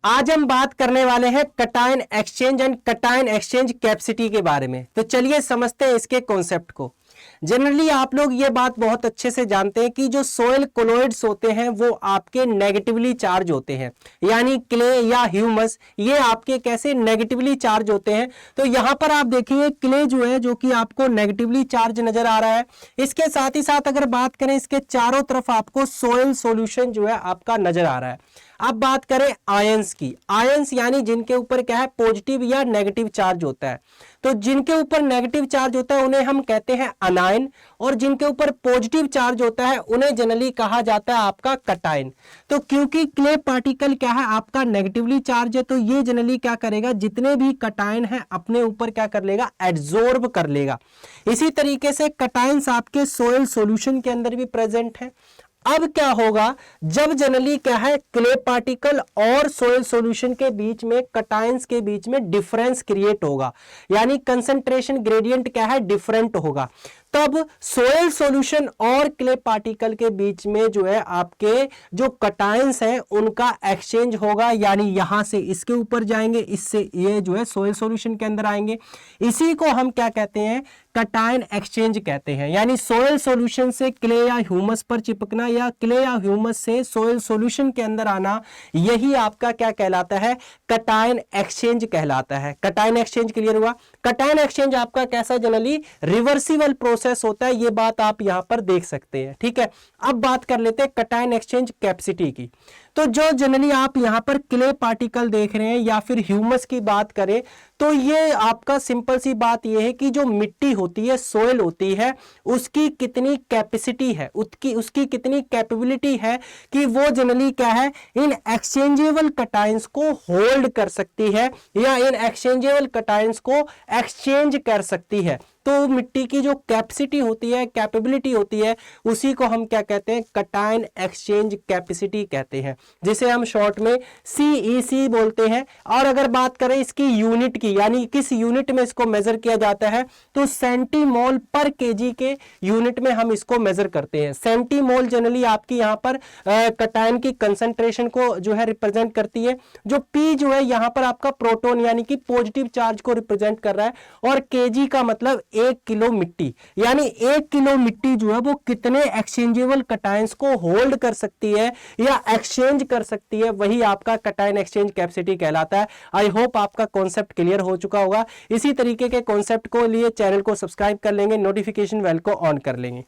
आज हम बात करने वाले हैं cation exchange and cation exchange capacity के बारे में। तो चलिए समझते हैं इसके कॉन्सेप्ट को। जनरली आप लोग ये बात बहुत अच्छे से जानते हैं कि जो सोयल कोलोइड्स होते हैं वो आपके नेगेटिवली चार्ज होते हैं, यानी क्ले या ह्यूमस ये आपके कैसे नेगेटिवली चार्ज होते हैं। तो यहां पर आप देखिए क्ले जो है जो कि आपको नेगेटिवली चार्ज नजर आ रहा है। इसके साथ ही साथ अगर बात करें इसके चारों तरफ आपको सोयल सॉल्यूशन जो है आपका नजर आ रहा है। अब बात करें आयंस की, आयंस यानी जिनके ऊपर क्या है पॉजिटिव या नेगेटिव चार्ज होता है। तो जिनके ऊपर नेगेटिव चार्ज होता है उन्हें हम कहते हैं अनायन, और जिनके ऊपर पॉजिटिव चार्ज होता है उन्हें जनरली कहा जाता है आपका कटायन। तो क्योंकि क्ले पार्टिकल क्या है आपका नेगेटिवली चार्ज है, तो ये जनरली क्या करेगा, जितने भी कटायन है अपने ऊपर क्या कर लेगा, एड्सॉर्ब कर लेगा। इसी तरीके से कटायंस आपके सोयल सॉल्यूशन के अंदर भी प्रेजेंट है। अब क्या होगा, जब जनरली क्या है क्ले पार्टिकल और सोयल सॉल्यूशन के बीच में कटायंस के बीच में डिफरेंस क्रिएट होगा, यानी कंसंट्रेशन ग्रेडियंट क्या है डिफरेंट होगा, तब सोयल सॉल्यूशन और क्ले पार्टिकल के बीच में जो है आपके जो कटायंस हैं उनका एक्सचेंज होगा, यानी यहां से इसके ऊपर जाएंगे, इससे ये जो है सोयल सॉल्यूशन के अंदर आएंगे। इसी को हम क्या कहते हैं, कटायन एक्सचेंज कहते हैं। यानी सोयल सॉल्यूशन से क्ले या ह्यूमस पर चिपकना या क्ले या ह्यूमस से सोयल सॉल्यूशन के अंदर आना, यही आपका क्या कहलाता है, कटायन एक्सचेंज कहलाता है। कटायन एक्सचेंज क्लियर हुआ। कटायन एक्सचेंज आपका कैसा जनरली रिवर्सिबल प्रोसेस होता है, ये बात आप यहां पर देख सकते हैं। ठीक है, अब बात कर लेते हैं कटायन एक्सचेंज कैपेसिटी की। तो जो जनरली आप यहां पर क्ले पार्टिकल देख रहे हैं या फिर ह्यूमस की बात करें, तो ये आपका सिंपल सी बात ये है कि जो मिट्टी होती है, सोयल होती है, उसकी कितनी कैपेसिटी है, उसकी कितनी कैपेबिलिटी है कि वो जनरली क्या है, इन एक्सचेंजेबल कटायंस को होल्ड कर सकती है या इन एक्सचेंजेबल कटायंस को एक्सचेंज कर सकती है। तो मिट्टी की जो कैपेसिटी होती है, कैपेबिलिटी होती है, उसी को हम क्या कहते हैं, कटायन एक्सचेंज कैपेसिटी कहते हैं, जिसे हम शॉर्ट में CEC बोलते हैं। और अगर बात करें इसकी यूनिट की, यानी किस यूनिट में इसको मेजर किया जाता है, तो सेंटीमोल पर केजी के यूनिट में हम इसको मेजर करते हैं। सेंटीमोल जनरली आपकी यहाँ पर कटायन की कंसंट्रेशन को जो है रिप्रेजेंट करती है। जो P जो है यहाँ पर आपका प्रोटॉन यानी कि पॉजिटिव चार्ज को रिप्रेजेंट कर रहा है, और केजी का मतलब 1 किलो मिट्टी, यानी 1 किलो मिट्टी जो है वो कितने एक्सचेंजेबल कटायंस को होल्ड कर सकती है या एक्सचेंज कर सकती है, वही आपका कटायन एक्सचेंज कैपेसिटी कहलाता है। आई होप आपका कॉन्सेप्ट क्लियर हो चुका होगा। इसी तरीके के कॉन्सेप्ट को लिए चैनल को सब्सक्राइब कर लेंगे, नोटिफिकेशन बेल को ऑन कर लेंगे।